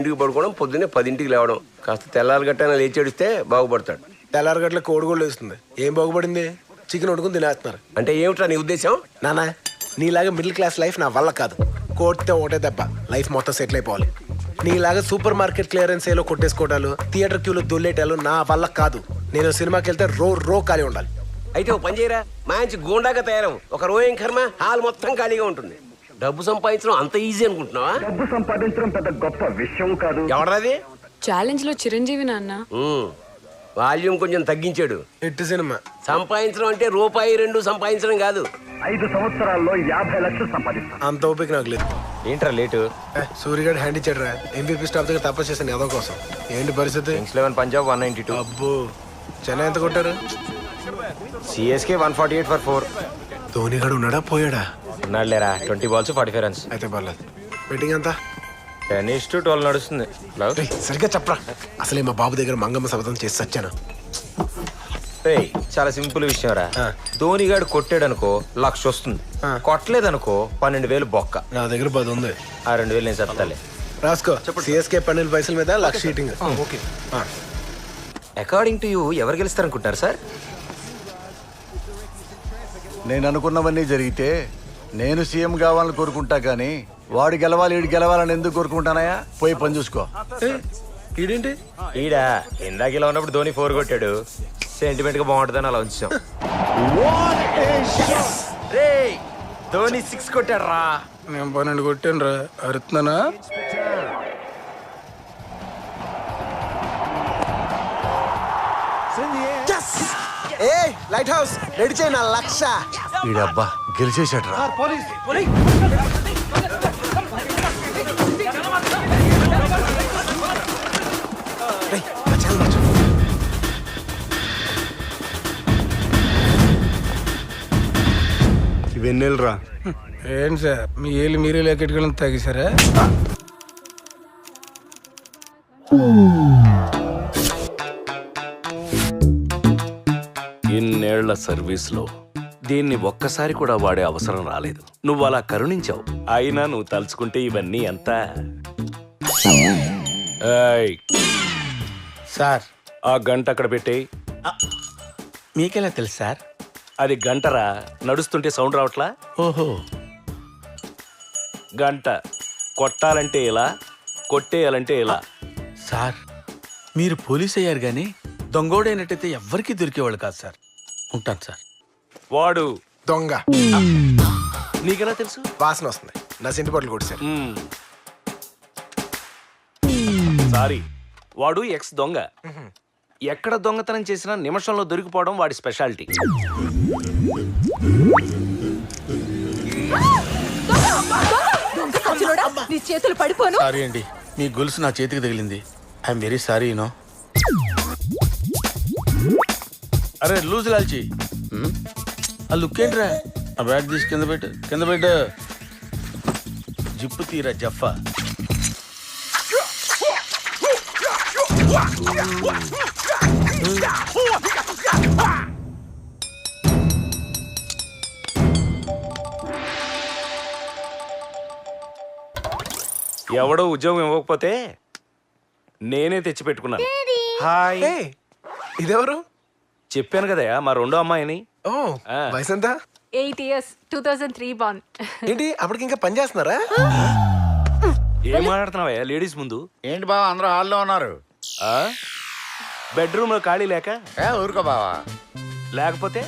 3కి పడుకోవడం, పొద్దున్నే 10ంటికి లేవడం. కాస్త తెల్లారి గట్టైనా లేచేడిస్తే బాగుపడతాడు. తెల్లారగట్ల కోడిగోళ్ళు వేస్తుంది. ఏం బాగుపడింది? చికెన్ వండుకుని తినేస్తున్నారు. అంటే ఏమిట్రా నీ ఉద్దేశం? నానా నీలాగా మిడిల్ క్లాస్ లైఫ్ నా వల్ల కాదు. కోడితే ఒకటే దెబ్బ లైఫ్ మొత్తం సెటిల్ అయిపోవాలి. నీలాగా సూపర్ మార్కెట్ క్లియరెన్స్ ఏలో కొట్టేసుకోవడాలు, థియేటర్ క్యూలో దొల్లేటాలు నా వల్ల కాదు. నేను సినిమాకి వెళ్తే రో ఖాళీ ఉండాలి. అయితే ఓ పని చేయరా, మంచి గూండాగా తయారవు. ఒక రోజు ఏం కర్మ, హాల్ మొత్తం ఖాళీగా ఉంటుంది. డబ్బు సంపాదించడం అంత ఈజీ అనుకుంటున్నావా? డబ్బు సంపాదించడం పెద్ద గొప్ప విషయం కాదు. ఎవడది? ఛాలెంజ్ లో చిరంజీవి నాన్న. వాల్యూమ్ కొంచెం తగ్గించాడు. ఎట్టి సినిమా సంపాదించడం అంటే రూపాయి 2 సంపాదించడం కాదు. 5 సంవత్సరాల్లో 50 లక్షలు సంపాదిస్తాను. అంత ఓపిక నాకు లేదు. ఏంట్రా లేటు? సూర్యగాడు హ్యాండ్ ఇచ్చాడు రా. MVP స్టాఫ్ దగ్గర తప్ప చేశాను ఏదో కోసం. ఏంటి పరిస్థితి? కింగ్స్ 11 పంజాబ్ 192, అబ్బో చెన్నై ఎంత కొట్టారు? CSK 148 for 4. ధోని గడు ఉన్నాడా పోయాడా? ఉన్నాడు లేరా, 20 balls 45 runs. అయితే పర్లేదు. బెట్టింగ్ ఎంత? 10-12 నడుస్తుంది. రేయ్, సరిగ్గా చెప్పరా. అసలే మా బాబు దగ్గర మంగమ్మ శబ్దం చేసి సచ్చాను. రేయ్, చాలా సింపుల్ విషయం రా. ధోని గాడు కొట్టాడు అనుకో 1,00,000 వస్తుంది. కొట్టలేదనుకో 12,000 బొక్క. నా దగ్గర 10 ఉంది. ఆ 2,000 నేను చెప్తాలే. రాసుకో. CSK 12 పైసల మీద 1,00,000 sheeting. Okay. According to you ఎవరు గెలుస్తారనుకుంటారు సార్? నేను అనుకున్నవన్నీ జరిగితే నేను సీఎం కావాలని కోరుకుంటా కానీ వాడు గెలవాలి వీడు గెలవాలని ఎందుకు కోరుకుంటానయా? పోయి పని చూసుకో. ఈడేంటి? ఈడా ఇందాక ఇలా ఉన్నప్పుడు ధోని 4 కొట్టాడు. సెంటిమెంట్ గా బాగుంటుందని అలా ఉంచాం. రేయ్, ధోని 6 కొట్టాడు రా. నేను 12 కొట్టాను రా. అరుతున్నానా? లైట్ హౌస్ రెడీ చేయి నా 1,00,000. వీడబ్బా గెలిచేశాడు రా. వెన్నెలరా. ఏంటి సార్ మీ ఏళ్ళు మీరే లేకెట్టుకోవడం తగ్గిసారా? ఇన్నేళ్ల సర్వీస్లో దీన్ని ఒక్కసారి కూడా వాడే అవసరం రాలేదు. నువ్వు అలా కరుణించావు. అయినా నువ్వు తలుచుకుంటే ఇవన్నీ ఎంత? సార్ ఆ గంట అక్కడ పెట్టేయ్. మీకెలా తెలుసు సార్? అది గంటరా, నడుస్తుంటే సౌండ్ రావట్లా? ఓహో. గంట కొట్టాలంటే ఇలా, కొట్టేయాలంటే ఇలా. సార్ మీరు పోలీస్ అయ్యారు కానీ దొంగోడైనట్టయితే ఎవ్వరికీ దొరికేవాళ్ళు కాదు సార్. ఉంటాను సార్. వాడు దొంగ. నీకెలా తెలుసు? వాసన వస్తుంది. నా సింటి బట్టలు కొట్టి సార్. సారీ, వాడు ఎక్స్ దొంగ. ఎక్కడ దొంగతనం చేసినా నిమిషంలో దొరికిపోవడం వాడి స్పెషాలిటీ. నీ చేతులు పడిపోను. సారీ అండి, మీ గొలుసు నా చేతికి తగిలింది. I'm very sorry you know. అరే లూజ్ లాల్చి, ఆ లుక్ ఏంట్రా? ఆ బ్యాగ్ తీసి కింద పెట్టు. జిప్పు తీరా జఫా. ఎవడో ఉద్యోగం ఇవ్వకపోతే నేనే తెచ్చి పెట్టుకున్నాను. హాయ్. ఇదెవరు? చెప్పాను కదయా, మా రెండో అమ్మాయిని. ఓ వయసు ఎంత? 8 years 2003 born. ఏంటి అప్పటికి ఇంకా పని చేస్తున్నారా? ఏం మాట్లాడుతున్నావయ్యా లేడీస్ ముందు? ఏంటి బావా అందరూ హాల్లో ఉన్నారు? బెడ్రూమ్ లో ఖాళీ లేక? ఊరుకో బావా. లేకపోతే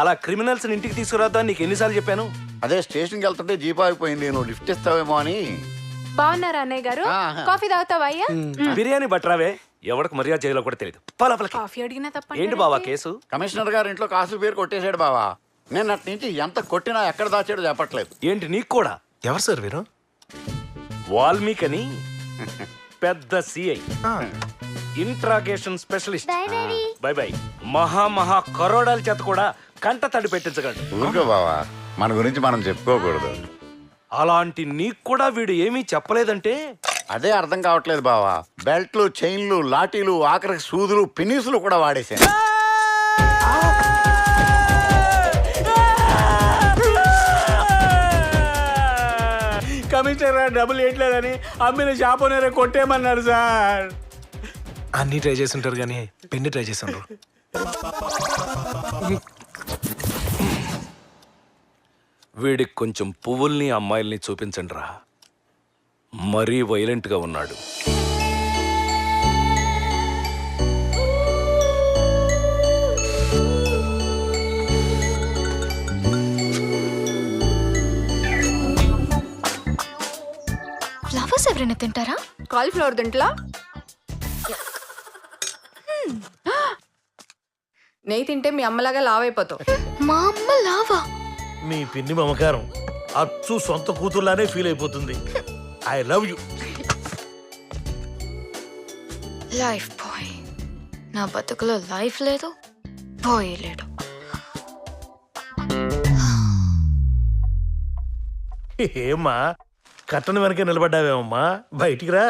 అలా క్రిమినల్స్ ఇంటికి తీసుకురాద్దా నీకు ఎన్నిసార్లు చెప్పాను? అదే స్టేషన్కి వెళ్తుంటే జీప్ ఆగిపోయింది, నువ్వు లిఫ్ట్ ఇస్తావేమో అని. బాగున్నారా అన్నయ్య గారు? కాఫీ తాగుతావా అయ్యా? బిర్యానీ బట్రావే, ఎవరికి మర్యాద చేయాలో కూడా తెలియదు. కాఫీ అడిగినా తప్ప. ఏంటి బావా కేసు? కమిషనర్ గారి ఇంట్లో కాసుల పేరు కొట్టేశాడు బావా. నేను అటు నుంచి ఎంత కొట్టినా ఎక్కడ దాచాడో చెప్పట్లేదు. ఏంటి నీకు కూడా? ఎవరు సార్ వీరు? వాల్మీకి అని పెద్ద CI, interrogation specialist. By by. మహా కరోడాల చేత కూడా కంట తడి పెట్టించగలడు. ఊరుకో బావా, మన గురించి మనం చెప్పుకోకూడదు. అలాంటి నీకు కూడా వీడు ఏమీ చెప్పలేదంటే? అదే అర్థం కావట్లేదు బావా. బెల్ట్లు, చైన్లు, లాఠీలు, ఆఖరికి సూదులు, పినీసులు కూడా వాడేశాను. కమిషనర్ గారు డబ్బులు ఇవ్వట్లేదని అమ్మిన షాప్ ఓనరే కొట్టేయమన్నారు సార్. అన్ని ట్రై చేసి ఉంటారు కానీ పెన్ని ట్రై చేసి ఉండరు. వీడికి కొంచెం పువ్వుల్ని అమ్మాయిల్ని చూపించండి రా, మరీ వైలెంట్గా ఉన్నాడు. ఫ్లవర్స్ ఎవరైనా తింటారా? కాలీఫ్లవర్ తింట్లా? నెయ్యి తింటే మీ అమ్మలాగా లావైపోతావు. మా అమ్మ లావా? మీ పిన్ని మమకారం అచ్చు సొంత కూతుర్లానే ఫీల్ అయిపోతుంది. I love you. Life boy. నా బతుకులో లైఫ్ లేదు, బాయ్ లేడు. ఏమ్మా కట్టన వెనక నిలబడ్డావేమమ్మా, బయటికి రా.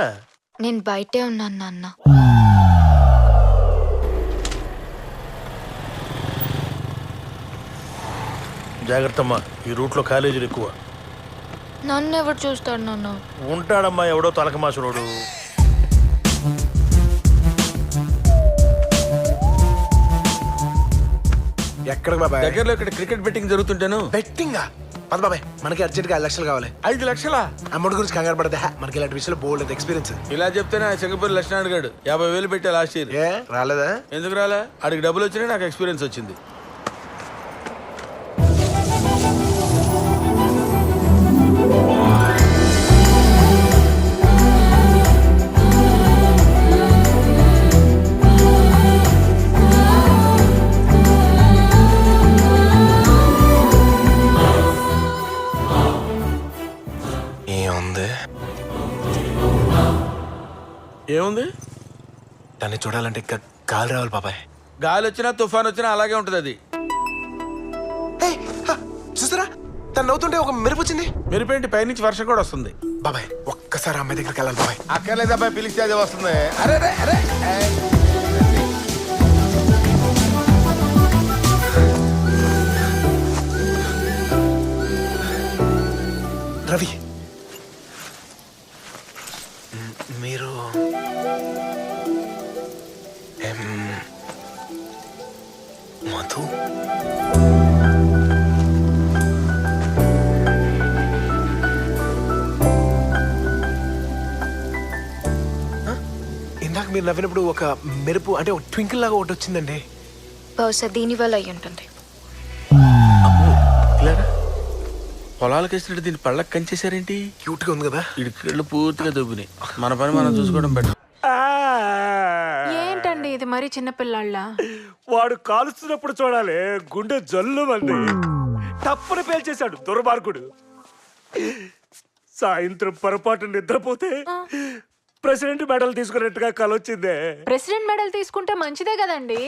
నేను బయటే ఉన్నాను నాన్న. జాగ్రత్తమ్మా, ఈ రూట్లో కాలేజీలు ఎక్కువ. నన్ను ఎవరు చూస్తాడు నాన్న? ఉంటాడమ్మా ఎవడో తలకమాసురోడు. ఎక్కడికి బాబాయ్? దగ్గరలో ఇక్కడ క్రికెట్ బెట్టింగ్ జరుగుతుంటాను. బెట్టింగా? పద బాబాయ్, మనకి అర్జెంట్గా 5 లక్షలు కావాలి. 5 లక్షలా? అమౌంట్ గురించి కంగారు పడదా, మనకి ఇలాంటి విషయంలో బోల్డ్ ఎక్స్పీరియన్స్. ఇలా చెప్తేనే ఆ చెంగపూరి లక్ష్మణ్ అడిగాడు 50,000 పెట్టా లాస్ట్ ఇయర్. ఏ రాలేదా? ఎందుకు రాలే? ఆడికి డబ్బులు వచ్చినాయి, నాకు ఎక్స్పీరియన్స్ వచ్చింది. ఏముంది? ఏముంది? దాన్ని చూడాలంటే ఇంకా గాలి రావాలి బాబాయ్. గాలి వచ్చినా తుఫాన్ వచ్చినా అలాగే ఉంటది అది. ఏయ్, హ, చూసారా తను నవ్వుతుంటే ఒక మెరుపు వచ్చింది. మెరుపేంటి, పైనుంచి వర్షం కూడా వస్తుంది. బాబాయ్ ఒక్కసారి అమ్మాయి దగ్గరికి వెళ్ళాలి బాబాయ్. అక్కర్లేదు అబ్బాయి, పిలిస్తే అది వస్తుంది. అరే అరే అరే రవి, మీరు మధు? ఇందాక మీరు నవ్వినప్పుడు ఒక మెరుపు అంటే ఒక ట్వింకిల్ లాగా ఒకటి వచ్చిందండి. బహుశా దీని వల్ల అయి ఉంటుంది. పొలాలకు వేసినట్టు దీన్ని పళ్ళకి కంచేశారేంటి? క్యూట్ గా ఉంది కదా. ఇడికెళ్ళు పూర్తిగా దొబ్బినాయి. మన పని మనం చూసుకోవడం బెటర్. ఏంటండి ఇది మరీ చిన్నపిల్లాళ్ళ? వాడు కాలుస్తున్నప్పుడు చూడాలి, గుండె జల్లు మంది తప్పని పేల్చేశాడు దుర్మార్గుడు. సాయంత్రం పొరపాటు నిద్రపోతే ప్రెసిడెంట్ మెడల్ తీసుకున్నట్టుగా కలొచ్చిందే. ప్రెసిడెంట్ మెడల్ తీసుకుంటే మంచిదే కదండి.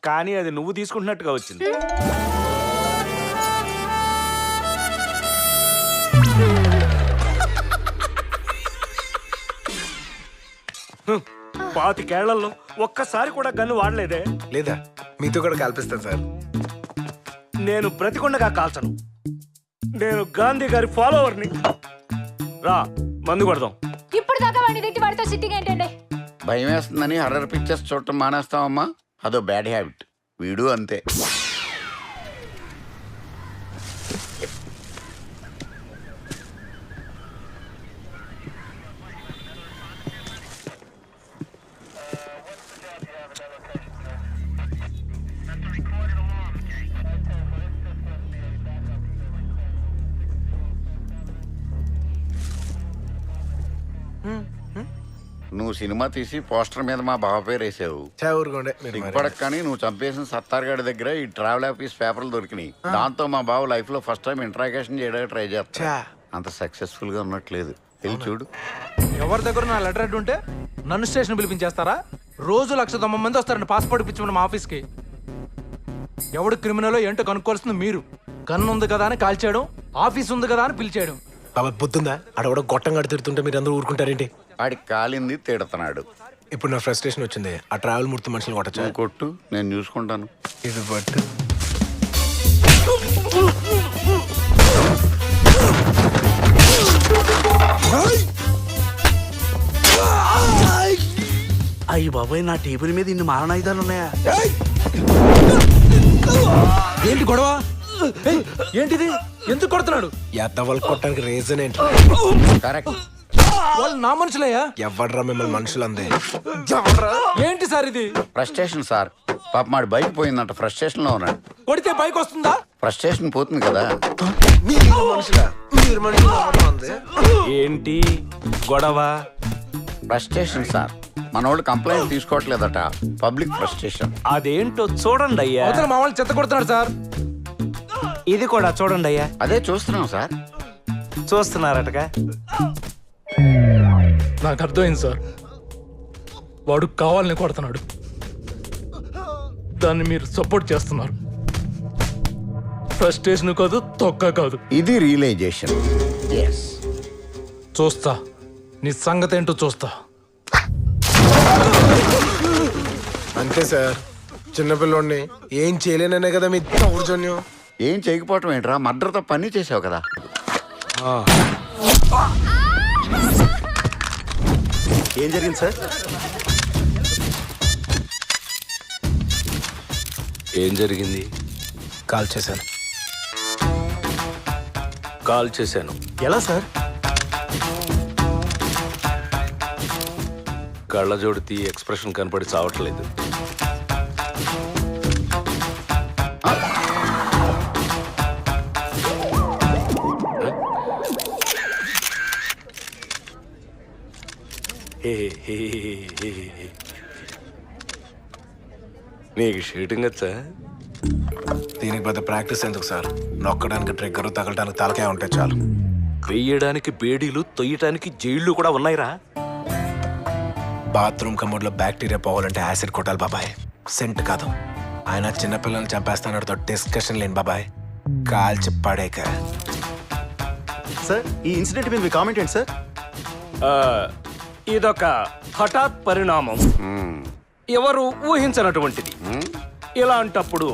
కానీ అది నువ్వు తీసుకుంటున్నట్టుగా వచ్చింది. పాతికేళ్లలో ఒక్కసారి కూడా గన్ను వాడలేదే. లేదా మీతో కూడా కల్పిస్తాను సార్. నేను బ్రతికొండగా కాల్చను. నేను గాంధీ గారి ఫాలోవర్ని. రా మందు కొడదాం. ఇప్పుడు దాకా వాడిని తిట్టి వాడితో సిట్టింగ్ ఏంటండి? భయం వేస్తుందని హర్రర్ పిక్చర్స్ చూడటం మానేస్తావమ్మా, అదో బ్యాడ్ హ్యాబిట్. వీడు అంతే. నువ్వు సినిమా తీసి పోస్టర్ మీద మా బావ పేరు వేసావు. ఊరుకోండి మీరు. దిగ్పడక కానీ నువ్వు చంపేసిన సత్తార్ గారి దగ్గర ఈ ట్రావెల్ ఆఫీస్ పేపర్లు దొరికినాయి. దాంతో మా బావ లైఫ్ లో ఫస్ట్ టైం ఇంట్రాగేషన్ చేయడానికి ట్రై చేస్తా. అంత సక్సెస్ఫుల్ గా ఉన్నట్లేదు. వెళ్ళి చూడు. ఎవరి దగ్గర నా లెటర్ అడ్డు ఉంటే నన్ను స్టేషన్ పిలిపించేస్తారా? రోజు 190 మంది వస్తారండి పాస్పోర్ట్ ఇప్పించమని మా ఆఫీస్కి. ఎవడు క్రిమినల్ ఏంటో కనుక్కోవాల్సింది మీరు. గన్ను ఉంది కదా అని కాల్ చేయడం, ఆఫీస్ ఉంది కదా అని పిలిచేయడం. బాబా బుద్ధుందా? అడవడ గొట్టంగా తిడుతుంటే మీరు అందరూ ఊరుకుంటారేంటి? ఆడికి కాలింది తిడుతున్నాడు. ఇప్పుడు నా ఫ్రస్ట్రేషన్ వచ్చింది. ఆ ట్రావెల్ మూర్తి మనుషులు కొట్టచ్చు. కొట్టు, నేను చూసుకుంటాను. ఇది బట్ అయ్యి బాబాయ్, నా టేబుల్ మీద ఇన్ని మారణాయుధాలు ఉన్నాయా? ఏంటి గొడవ? ఏయ్, ఏంటిది? ఎందుకు కొడుతున్నాడు? ఎద్దవల్ కొట్టడానికి రీజన్ ఏంటి? కరెక్ట్. వాళ్ళు నా మనుషులయ్యా. ఎవడ్రా మిమ్మల్ని మనుషులు అందే? ఏంటి సార్ ఇది? Frustration sir. పాప మాడి బైక్ పోయిందంట, ఫ్రస్ట్రేషన్ లో ఉన్నాడు. కొడితే బైక్ వస్తుందా? ఫ్రస్ట్రేషన్ పోతుంది కదా. మీరు మనుషులా? మీరు మనుషులు ఎవడ్రా అందే? ఏంటి గొడవ? Frustration sir. మనోళ్ళు కంప్లైంట్ తీసుకోవట్లేదట. Public frustration. అదేంటో చూడండి అయ్యా. అవతల మా వాళ్ళు చెత్త కొడుతున్నాడు సార్. ఇది కూడా చూడండి అయ్యా. అదే చూస్తున్నాం సార్. చూస్తున్నారటగా. నాకు అర్థమైంది సార్. వాడు కావాలని కొడుతున్నాడు, దాన్ని మీరు సపోర్ట్ చేస్తున్నారు. ఫ్రస్ట్రేషన్ కాదు, తొక్క కాదు. ఇది రియలైజేషన్. ఎస్. చూస్తా, నీ సంగతి ఏంటో చూస్తా. అంతే సార్, చిన్నపిల్లోడిని ఏం చేయలేననే కదా మీ దౌర్జన్యం. ఏం చేయకపోవటం ఏంట్రా, మర్డర్తో పని చేసావు కదా. ఏం జరిగింది సార్? ఏం జరిగింది? కాల్ చేశాను. కాల్ చేశాను. ఎలా సార్? కళ్ళజోడు తీ, ఎక్స్ప్రెషన్ కనపడి చావట్లేదు. నీకు షూటింగ్ వచ్చా? దీనికి పెద్ద ప్రాక్టీస్ ఎందుకు సార్? నొక్కడానికి ట్రిగ్గర్, తగలడానికి తలకాయ ఉంటే చాలు. వెయ్యడానికి బేడీలు, తొయ్యటానికి జైళ్లు కూడా ఉన్నాయిరా. బాత్రూమ్ కమోడ్లో బ్యాక్టీరియా పోవాలంటే యాసిడ్ కొట్టాలి బాబాయ్, సెంట్ కాదు. ఆయన చిన్నపిల్లల్ని చంపేస్తానతో డిస్కషన్ లేని బాబాయ్, కాల్చి పడేక. సార్, ఈ ఇన్సిడెంట్ మీద మీ కామెంట్ ఏంటి సార్? ఇదొక హఠాత్ పరిణామం, ఎవరు ఊహించనటువంటిది. ఇలాంటప్పుడు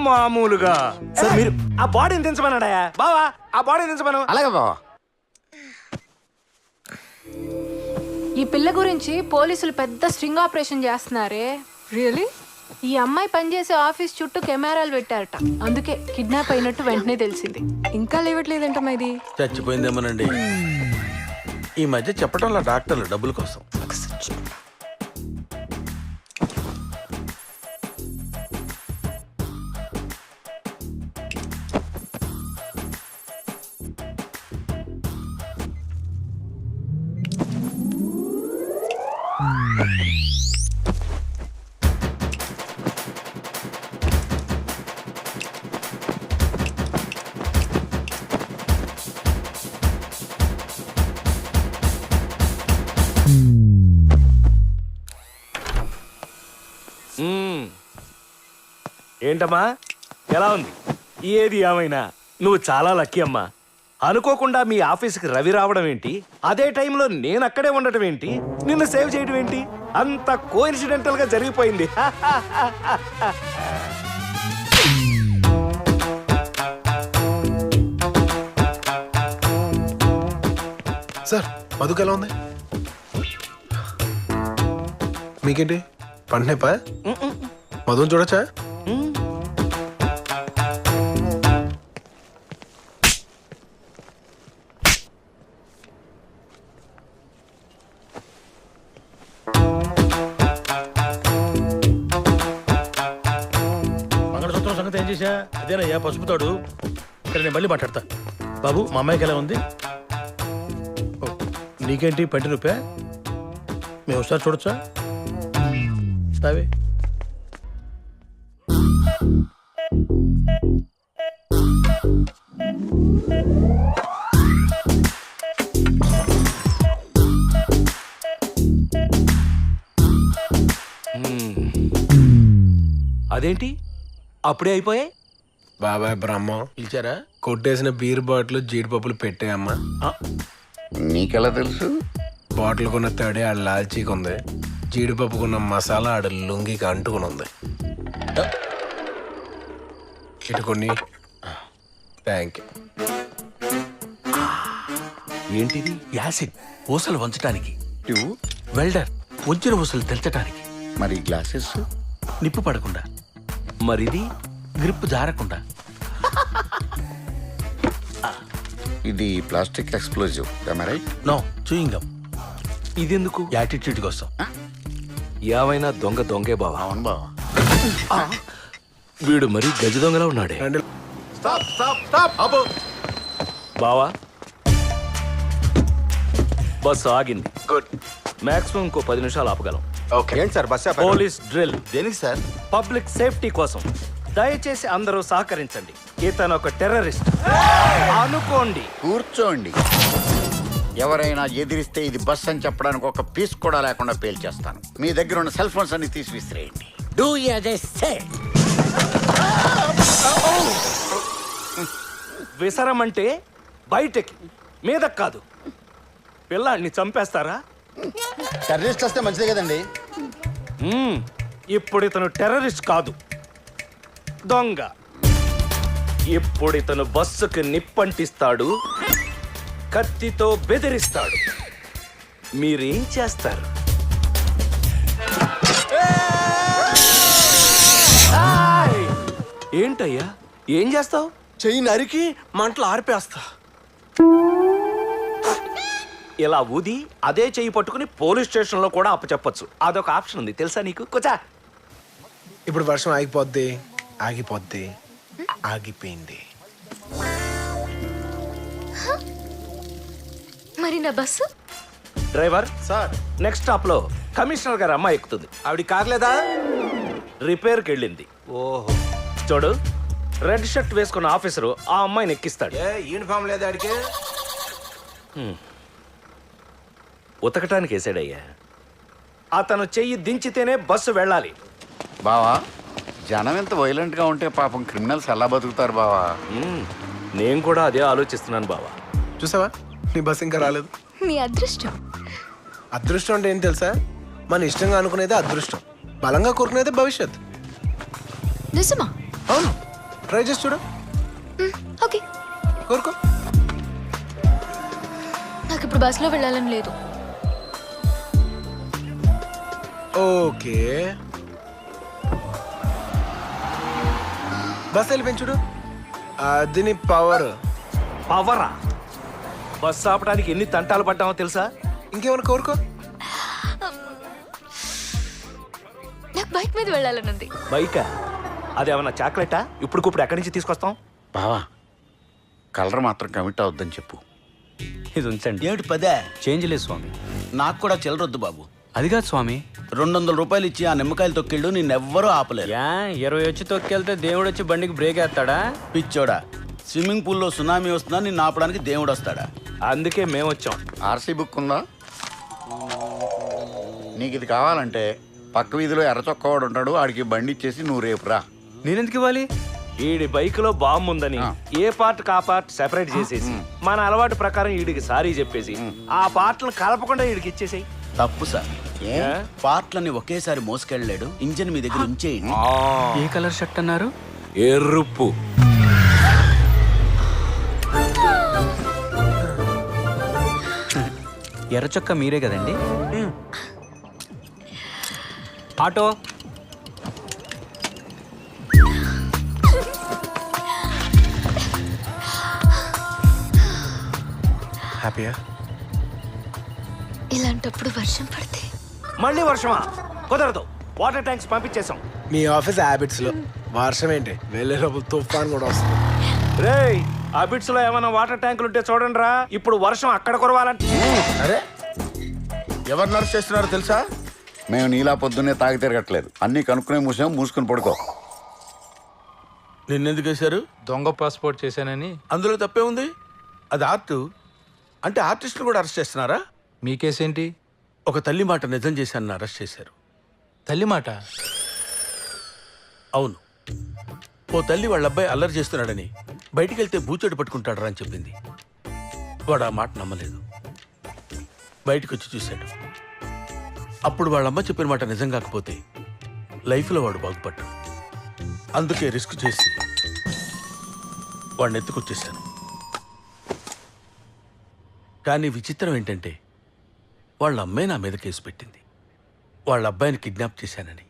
మామూలుగా సార్ మీరు ఆ బాడీని దించమన్నాడా బావా? ఆ బాడీని దించమను. అలాగే బావా. ఈ పిల్ల గురించి పోలీసులు పెద్ద స్ట్రింగ్ ఆపరేషన్ చేస్తున్నారే. రియలీ? ఈ అమ్మాయి పనిచేసే ఆఫీస్ చుట్టూ కెమెరాలు పెట్టారట, అందుకే కిడ్నాప్ అయినట్టు వెంటనే తెలిసింది. ఇంకా లేవట్లేదంటమ్మా ఇది. చచ్చిపోయిందేమోనండి. ఈ మధ్య చెప్పటంలో డాక్టర్లు డబ్బుల కోసం. ఏంటమ్మా, ఎలా ఉంది? ఏది ఏమైనా నువ్వు చాలా లక్కీ అమ్మా. అనుకోకుండా మీ ఆఫీస్కి రవి రావడం ఏంటి, అదే టైంలో నేను అక్కడే ఉండటం ఏంటి, నిన్ను సేవ్ చేయడం ఏంటి, అంత కోఇన్సిడెంటల్ గా జరిగిపోయింది. సార్, మధుకు ఎలా ఉంది? మీకేంటి పంటనేపా? మధుని చూడొచ్చా? మంగళసూత్రం సంగతి ఏం చేశా? అదేనయ్యా పసుపుతాడు. ఇక్కడ నేను మళ్ళీ మాట్లాడతా. బాబు, మా అమ్మాయికి ఎలా ఉంది? నీకేంటి పంటి నొప్పా? మేము ఒకసారి చూడొచ్చా? తావే. అదేంటి అప్పుడే అయిపోయాయి? బాబాయ్ బ్రహ్మం పిలిచారా? కొట్టేసిన బీర్ బాటిల్ జీడిపప్పులు పెట్టాయమ్మా. నీకెలా తెలుసు? బాటిల్ కొన్న తడి ఆడ లాల్చీకి ఉంది, జీడిపప్పుకున్న మసాలా ఆడ లుంగికి అంటుకుని ఉంది. ఇటు కొన్ని. Thank you. ఏంటిది? యాసిడ్ ఊసలు వంచటానికి, ట్యూబ్ వెల్డర్ వంచిన ఊసలు తెంచటానికి, మరి గ్లాసెస్ నిప్పు పడకుండా, మరిది? గ్రిప్ జారకుండా. ఇది plastic explosive right? No, chewing gum. ఇదెందుకు? యాటిట్యూడ్ కోసం. ఏమైనా దొంగే బావా. అవును బావా. వీడు మరీ గజ దొంగలా ఉన్నాడే. బావా, బస్సు ఆగింది. గుడ్. మాక్సిమం ఇంకో 10 నిమిషాలు ఆపగలం. ఏంటి సార్ బస్ పోలీస్ డ్రిల్ దేనికి సార్? పబ్లిక్ సేఫ్టీ కోసం. దయచేసి అందరూ సహకరించండి. ఇతను ఒక టెర్రరిస్ట్ అనుకోండి. కూర్చోండి. ఎవరైనా ఎదిరిస్తే ఇది బస్ అని చెప్పడానికి ఒక పీస్ కూడా లేకుండా పేల్చేస్తాను. మీ దగ్గర ఉన్న సెల్ ఫోన్స్ అన్ని తీసి విసిరేయండి. Do as I say. విసరమంటే బయటకి, మీదకి కాదు. పిల్లాడిని చంపేస్తారా? టెర్రరిస్ట్ వస్తే మంచిదే కదండి. ఇప్పుడు ఇతను టెర్రరిస్ట్ కాదు, దొంగ. ఇప్పుడు ఇతను బస్సుకు నిప్పంటిస్తాడు, కత్తితో బెదిరిస్తాడు. మీరేం చేస్తారు? ఏంటయ్యా, ఏం చేస్తావు? చెయ్యి నరికి మంటలు ఆర్పేస్తా. ఇలా ఊది అదే చెయ్యి పట్టుకుని పోలీస్ స్టేషన్లో కూడా అప్పచెప్పొచ్చు. అదొక ఆప్షన్ ఉంది, తెలుసా నీకు? కూర్చో. ఇప్పుడు వర్షం ఆగిపోద్ది, ఆగిపోద్ది, ఆగిపోయింది. మరి నా bus? Driver sir, next stop లో కమిషనర్ గారు అమ్మాయి ఎక్కుతుంది. ఆవిడ కార్ లేదా? రిపేర్కి వెళ్ళింది. ఓహో. చూడు, రెడ్ షర్ట్ వేసుకున్న ఆఫీసరు ఆ అమ్మాయిని ఎక్కిస్తాడు. యూనిఫామ్ లేదా ఆడికి? ఉతకటానికి వేసాడయ్యా. అతను చెయ్యి దించితేనే బస్సు వెళ్ళాలి. బావా, జనం ఎంత వైలెంట్ గా ఉంటే పాపం క్రిమినల్స్ ఎలా బతుకుతారు బావా? నేను కూడా అదే ఆలోచిస్తున్నాను బావా. చూసావా, నీ బస్ ఇంకా రాలేదు. నీ అదృష్టం. అదృష్టం అంటే ఏం తెలుసా? మన ఇష్టంగా అనుకునేదే అదృష్టం, బలంగా కోరుకునేదే భవిష్యత్. నిజమా? అవును, ట్రై చేసి చూడు. ఓకే, కోరుకో. నాకు ఇప్పుడు బస్సులో వెళ్ళాలని లేదు. ఓకే, బస్ వెళ్ళిపోయింది చూడు. అది నీ పవర్. పవరా? బస్సు ఆపడానికి ఎన్ని తంటాలు పడ్డామో తెలుసా? ఇంకేమైనా కోరుకో. నాకు బైక్ మీద వెళ్ళాలని ఉంది. బైకా? అదేమన్నా చాక్లెటా? ఇప్పుడు ఎక్కడి నుంచి తీసుకొస్తాం? బావా, కలర్ మాత్రం కమిట్ అవద్దని చెప్పు. ఇది ఉంచండి. ఏమిటి 10? చేంజ్ లేదు స్వామి. నాకు కూడా చిల్లరొద్దు బాబు. అది కాదు స్వామి. 200 రూపాయలు ఇచ్చి ఆ నిమ్మకాయలు తొక్కిళ్ళు నిన్నెవ్వరూ ఆపలేరు. 20 వచ్చి తొక్కెళ్తే దేవుడు వచ్చి బండికి బ్రేక్ వేస్తాడా? పిచ్చోడా, స్విమ్మింగ్ పూల్లో సునామీ వస్తున్నా నిన్ను ఆపడానికి దేవుడు వస్తాడా? అందుకే మేము వచ్చాం. ఆర్సీ బుక్ ఉందా? నీకు ఇది కావాలంటే పక్క వీధిలో ఎర్ర చొక్కవాడు ఉంటాడు, ఆడికి బండి ఇచ్చేసి నువ్వు రేపు రా. నేనెందుకు ఇవ్వాలి? ఈడి బైక్ లో బాంబు ఉందని ఏ పార్ట్ కా పార్ట్ సెపరేట్ చేసేసి మన అలవాటు ప్రకారం ఈడికి సారీ చెప్పేసి ఆ పార్ట్లను కలపకుండా ఈడికి ఇచ్చేసాయి. తప్పు సార్. పార్ట్లని ఒకేసారి మోసుకెళ్ళలేడు, ఇంజిన్ మీ దగ్గర ఉంచేయండి. ఏ కలర్ షర్ట్ అన్నారు? ఎరుపు. ఎర్ర చొక్క మీరే కదండి? ఆటో. హ్యాపీయా? ఇలాంటప్పుడు వర్షం పడితే మళ్ళీ వర్షమా? కుదరదు. వాటర్ ట్యాంక్స్ పంపించేసాం. మీ ఆఫీస్ హ్యాబిట్స్ లో వర్షం ఏంటి, వెళ్ళే లోపల తుఫాన్ కూడా వస్తుంది. రేయ్, అబిట్స్ లో ఏమైనా వాటర్ ట్యాంకులు ఉంటే చూడండి రా. ఇప్పుడు వర్షం అక్కడ కురవాలంటే. అరే, ఎవరు నర్స్ చేస్తున్నారో తెలుసా? మేము నీలా పొద్దున్నే తాగి తిరగట్లేదు, అన్నీ కనుక్కునే మూసుకుని పడుకో. నిన్నెందుకు వేశారు? దొంగ పాస్పోర్ట్ చేశానని. అందులో తప్పే ఉంది. అది ఆర్ట్. అంటే ఆర్టిస్టులు కూడా అరెస్ట్ చేస్తున్నారా? మీ కేసేంటి? ఒక తల్లి మాట నిజం చేశానని అరెస్ట్ చేశారు. తల్లి మాట? అవును. ఓ తల్లి వాళ్ళ అబ్బాయి అల్లరి చేస్తున్నాడని బయటికి వెళ్తే బూచెడు పట్టుకుంటాడరా అని చెప్పింది. వాడు ఆ మాట నమ్మలేదు, బయటకు వచ్చి చూశాడు. అప్పుడు వాళ్ళమ్మ చెప్పిన మాట నిజం కాకపోతే లైఫ్లో వాడు బాగుపడ్డు. అందుకే రిస్క్ చేసి వాడిని ఎత్తుకొచ్చేసాను. కానీ విచిత్రం ఏంటంటే వాళ్ళ అమ్మాయి నా మీద కేసు పెట్టింది, వాళ్ళ అబ్బాయిని కిడ్నాప్ చేశానని.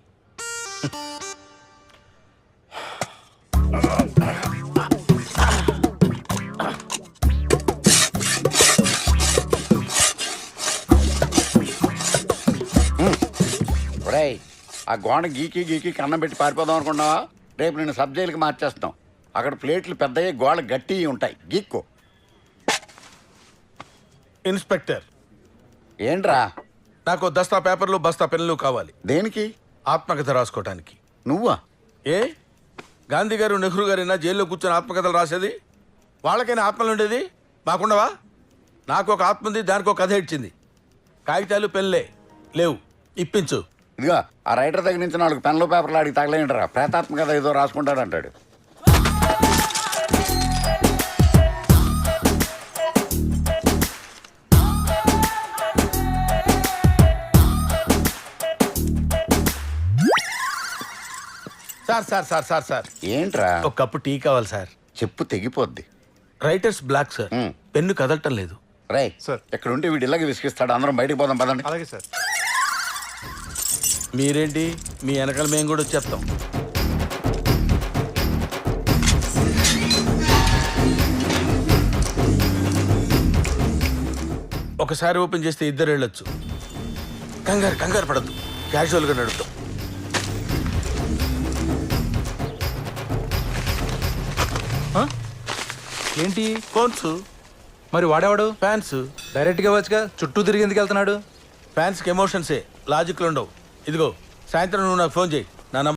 ఒరేయ్, ఆ గోడ గీకి గీకి కన్నం పెట్టి పారిపోదాం అనుకున్నావా? రేపు నేను సబ్ జైలుకి మార్చేస్తాం. అక్కడ ప్లేట్లు పెద్దయ్యి, గోడ గట్టి ఉంటాయి, గీక్కో. ఇన్స్పెక్టర్, ఏంట్రా? నాకు దస్తా పేపర్లు బస్తా పెన్నులు కావాలి. దేనికి? ఆత్మకథ రాసుకోవటానికి. నువ్వా? ఏ గాంధీ గారు నెహ్రూ గారైనా జైల్లో కూర్చొని ఆత్మకథలు రాసేది? వాళ్ళకైనా ఆత్మలు ఉండేది, మాకుండవా? నాకు ఒక ఆత్మ ఉంది, దానికి ఒక కథ ఇచ్చింది. కాగితాలు పెన్నులే లేవు, ఇప్పించు. ఇదిగా ఆ రైటర్ దగ్గర నుంచి 4 పెన్లు పేపర్లు అడిగి తగలేంటరా, ప్రేతాత్మ కథ ఏదో రాసుకుంటాడంటాడు. Sir sir sir sir sir ఏంట్రా? ఒక కప్పు టీ కావాలి సార్. చెప్పు తెగిపోద్ది. రైటర్స్ బ్లాక్ సార్, పెన్ను కదలటం లేదు. రై సార్, ఇక్కడ ఉంటే వీడు ఇలాగే విసిగిస్తాడు. అందరం బయటికి పోదాం పదండి. అలాగే సార్. మీరేంటి, మీ వెనకాల మేము కూడా వచ్చేస్తాం. ఒకసారి ఓపెన్ చేస్తే ఇద్దరు వెళ్ళొచ్చు. కంగారు పడద్దు, క్యాజువల్గా నడుపుతాం. ఏంటి ఫోన్స్? మరి వాడేవాడు? ఫ్యాన్స్. డైరెక్ట్గా వచ్చుగా, చుట్టూ తిరిగి ఎందుకు వెళ్తున్నాడు? ఫ్యాన్స్కి ఎమోషన్సే, లాజిక్లు ఉండవు. ఇదిగో సాయంత్రం నువ్వు నాకు ఫోన్ చేయి. నా